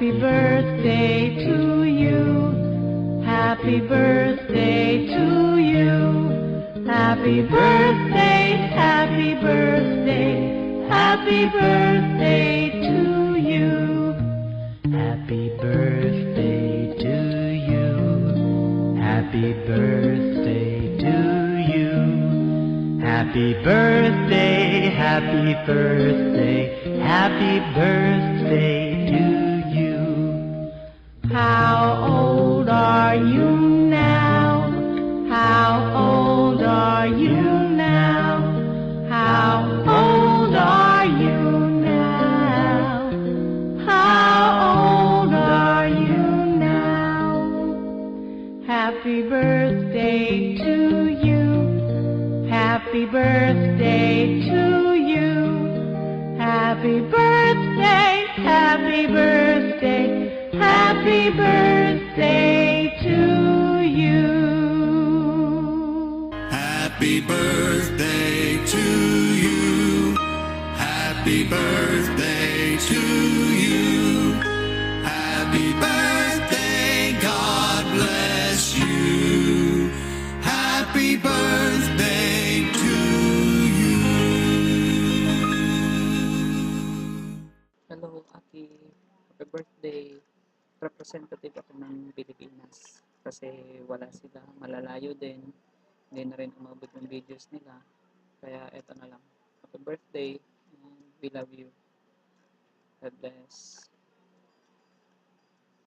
Happy birthday to you. Happy birthday to you. Happy birthday, happy birthday, happy birthday to you. Happy birthday to you. Happy birthday to you. Happy birthday, happy birthday, happy birthday to you. How old are you now? How old are you now? How old are you now? How old are you now? Happy birthday to you. Happy birthday to you. Happy birthday, happy birthday, happy birthday to you. Happy birthday to you. Happy birthday to you. Happy birthday, God bless you. Happy birthday to you. Hello, Aki. Happy birthday. Representative ako ng Pilipinas. Kasi wala sila. Malalayo din. Hindi na rin umabot yung videos nila. Kaya eto na lang. Happy birthday. And we love you. God bless.